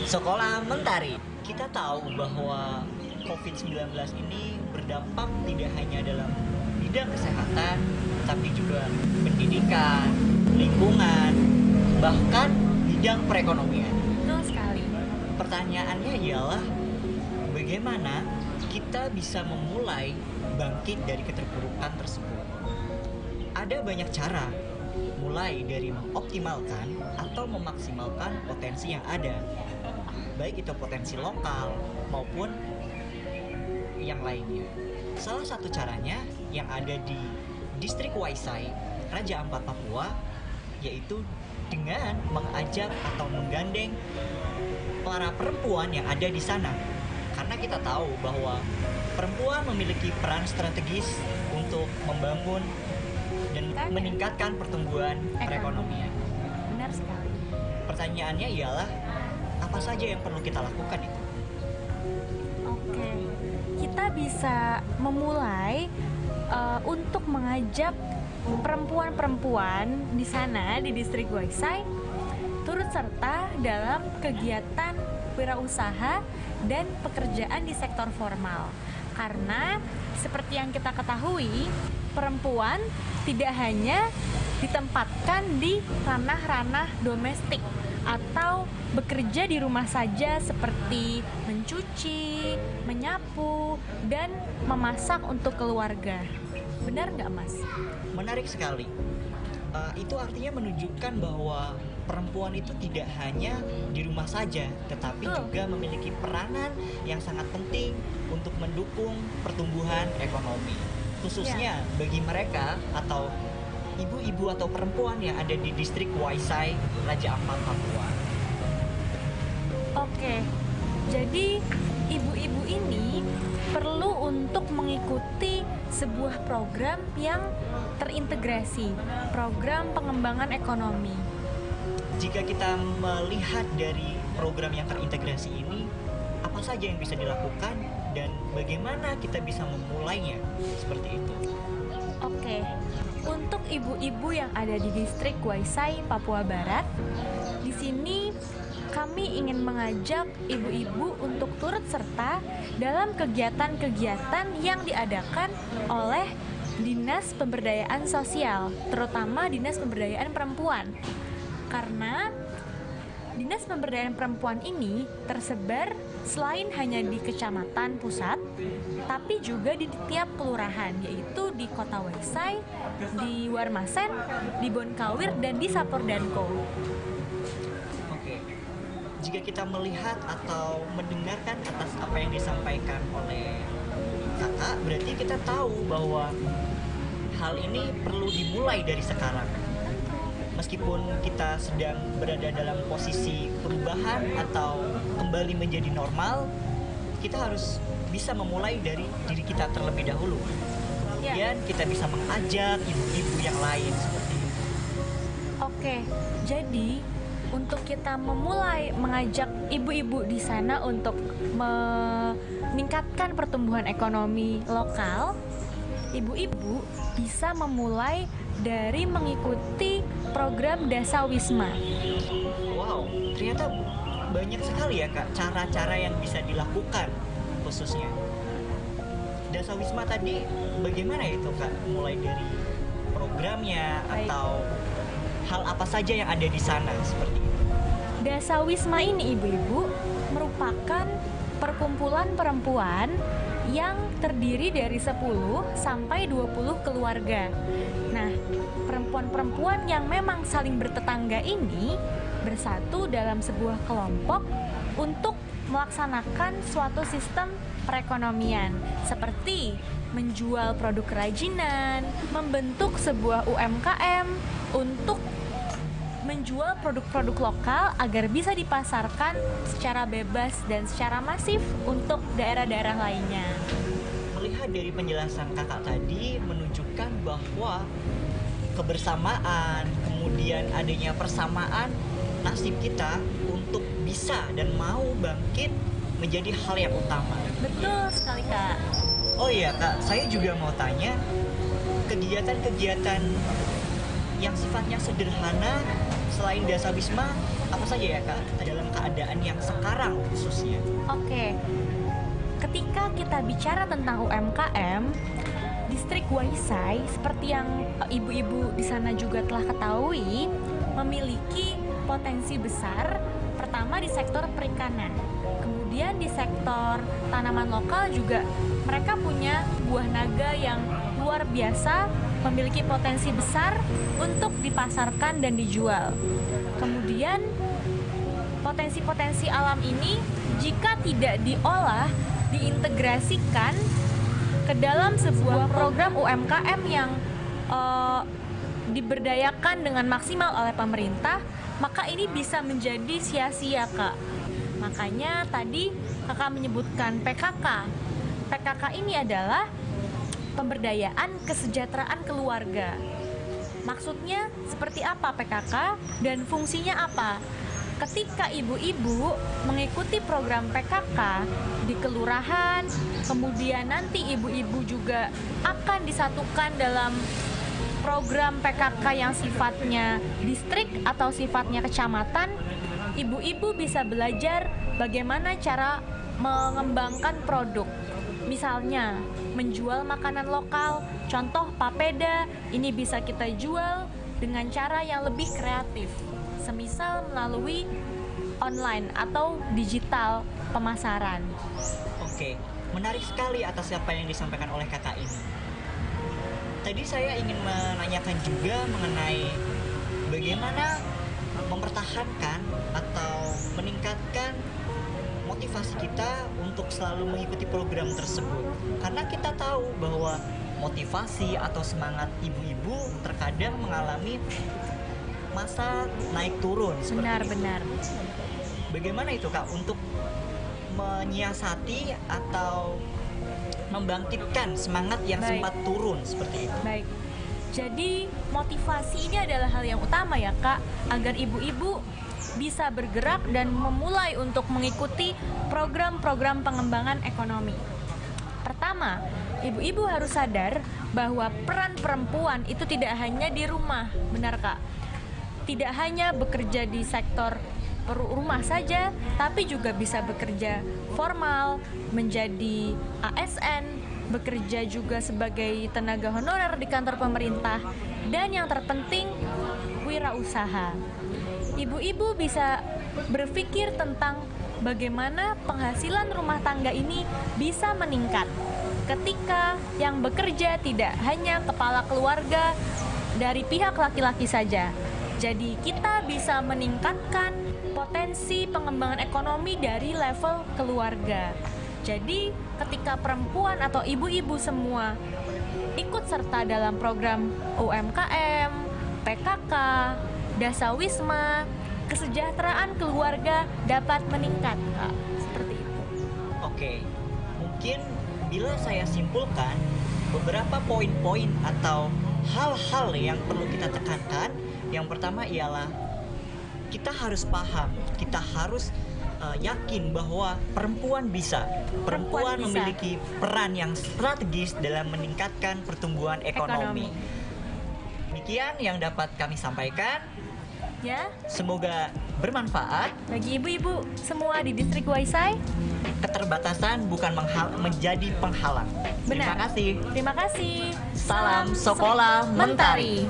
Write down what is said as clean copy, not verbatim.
Sekolah Mentari. Kita tahu bahwa COVID-19 ini berdampak tidak hanya dalam bidang kesehatan, tapi juga pendidikan, lingkungan, bahkan bidang perekonomian. Betul sekali. Pertanyaannya ialah bagaimana kita bisa memulai bangkit dari keterpurukan tersebut. Ada banyak cara, mulai dari mengoptimalkan atau memaksimalkan potensi yang ada, baik itu potensi lokal maupun yang lainnya. Salah satu caranya yang ada di distrik Waisai, Raja Ampat, Papua, yaitu dengan mengajak atau menggandeng para perempuan yang ada di sana. Karena kita tahu bahwa perempuan memiliki peran strategis untuk membangun dan meningkatkan pertumbuhan perekonomian. Benar sekali. Pertanyaannya ialah apa saja yang perlu kita lakukan itu? Oke, kita bisa memulai untuk mengajak perempuan-perempuan di sana di distrik Waisai turut serta dalam kegiatan wirausaha dan pekerjaan di sektor formal. Karena seperti yang kita ketahui, perempuan tidak hanya ditempatkan di ranah-ranah domestik atau bekerja di rumah saja seperti mencuci, menyapu, dan memasak untuk keluarga. Benar nggak, Mas? Menarik sekali. Itu artinya menunjukkan bahwa perempuan itu tidak hanya di rumah saja, tetapi juga memiliki peranan yang sangat penting untuk mendukung pertumbuhan ekonomi. Khususnya bagi mereka atau ibu-ibu atau perempuan yang ada di distrik Waisai, Raja Ampat, Papua. Oke, jadi ibu-ibu ini perlu untuk mengikuti sebuah program yang terintegrasi, program pengembangan ekonomi. Jika kita melihat dari program yang terintegrasi ini, apa saja yang bisa dilakukan dan bagaimana kita bisa memulainya seperti itu? Oke, untuk ibu-ibu yang ada di distrik Waisai, Papua Barat, di sini kami ingin mengajak ibu-ibu untuk turut serta dalam kegiatan-kegiatan yang diadakan oleh Dinas Pemberdayaan Sosial, terutama Dinas Pemberdayaan Perempuan. Karena Dinas Pemberdayaan Perempuan ini tersebar selain hanya di kecamatan pusat, tapi juga di tiap kelurahan, yaitu di Kota Waisai, di Warmasen, di Bonkawir, dan di Sapordanko. Oke, jika kita melihat atau mendengarkan atas apa yang disampaikan oleh kakak, berarti kita tahu bahwa hal ini perlu dimulai dari sekarang. Meskipun kita sedang berada dalam posisi perubahan atau kembali menjadi normal, kita harus bisa memulai dari diri kita terlebih dahulu. Kemudian kita bisa mengajak ibu-ibu yang lain seperti itu. Oke, jadi untuk kita memulai mengajak ibu-ibu di sana untuk meningkatkan pertumbuhan ekonomi lokal, ibu-ibu bisa memulai dari mengikuti program Dasawisma. Wow, ternyata banyak sekali ya Kak cara-cara yang bisa dilakukan khususnya. Dasawisma tadi bagaimana itu Kak? Mulai dari programnya atau hal apa saja yang ada di sana seperti itu? Dasawisma ini ibu-ibu merupakan perkumpulan perempuan yang terdiri dari 10 sampai 20 keluarga. Nah, perempuan-perempuan yang memang saling bertetangga ini bersatu dalam sebuah kelompok untuk melaksanakan suatu sistem perekonomian seperti menjual produk kerajinan, membentuk sebuah UMKM untuk menjual produk-produk lokal agar bisa dipasarkan secara bebas dan secara masif untuk daerah-daerah lainnya. Melihat dari penjelasan kakak tadi menunjukkan bahwa kebersamaan, kemudian adanya persamaan nasib kita untuk bisa dan mau bangkit menjadi hal yang utama. Betul sekali, Kak. Oh iya Kak, saya juga mau tanya, kegiatan-kegiatan yang sifatnya sederhana selain Dasawisma, apa saja ya Kak dalam keadaan yang sekarang khususnya? Oke, ketika kita bicara tentang UMKM, Distrik Waisai seperti yang ibu-ibu di sana juga telah ketahui, memiliki potensi besar. Pertama di sektor perikanan, kemudian di sektor tanaman lokal juga mereka punya buah naga yang luar biasa, memiliki potensi besar untuk dipasarkan dan dijual. Kemudian potensi-potensi alam ini jika tidak diolah, diintegrasikan ke dalam sebuah program UMKM yang diberdayakan dengan maksimal oleh pemerintah, maka ini bisa menjadi sia-sia, Kak. Makanya tadi Kakak menyebutkan PKK. PKK ini adalah pemberdayaan kesejahteraan keluarga. Maksudnya seperti apa PKK dan fungsinya apa? Ketika ibu-ibu mengikuti program PKK di kelurahan, kemudian nanti ibu-ibu juga akan disatukan dalam program PKK yang sifatnya distrik atau sifatnya kecamatan, ibu-ibu bisa belajar bagaimana cara mengembangkan produk. Misalnya, menjual makanan lokal, contoh papeda, ini bisa kita jual dengan cara yang lebih kreatif. Semisal melalui online atau digital pemasaran. Oke, menarik sekali atas apa yang disampaikan oleh kakak ini. Tadi saya ingin menanyakan juga mengenai bagaimana mempertahankan atau meningkatkan motivasi kita untuk selalu mengikuti program tersebut. Karena kita tahu bahwa motivasi atau semangat ibu-ibu terkadang mengalami masa naik turun seperti itu. Benar. Bagaimana itu Kak untuk menyiasati atau membangkitkan semangat yang Baik. sempat turun seperti itu? Baik. Jadi motivasi ini adalah hal yang utama ya Kak, agar ibu-ibu bisa bergerak dan memulai untuk mengikuti program-program pengembangan ekonomi. Pertama, ibu-ibu harus sadar bahwa peran perempuan itu tidak hanya di rumah, benar Kak? Tidak hanya bekerja di sektor rumah saja, tapi juga bisa bekerja formal, menjadi ASN, bekerja juga sebagai tenaga honorer di kantor pemerintah, dan yang terpenting, wirausaha. Ibu-ibu bisa berpikir tentang bagaimana penghasilan rumah tangga ini bisa meningkat ketika yang bekerja tidak hanya kepala keluarga dari pihak laki-laki saja. Jadi kita bisa meningkatkan potensi pengembangan ekonomi dari level keluarga. Jadi ketika perempuan atau ibu-ibu semua ikut serta dalam program UMKM, PKK, Dasawisma, kesejahteraan keluarga dapat meningkat, Kak. Seperti itu. Oke, mungkin bila saya simpulkan beberapa poin-poin atau hal-hal yang perlu kita tekankan. Yang pertama ialah kita harus paham, kita harus yakin bahwa perempuan bisa. Perempuan bisa. memiliki peran yang strategis dalam meningkatkan pertumbuhan ekonomi. Demikian yang dapat kami sampaikan. Ya, Semoga bermanfaat. bagi ibu-ibu semua di Distrik Waisai. Keterbatasan bukan menjadi penghalang. Benar. Terima kasih. Terima kasih. Salam Sekolah Mentari.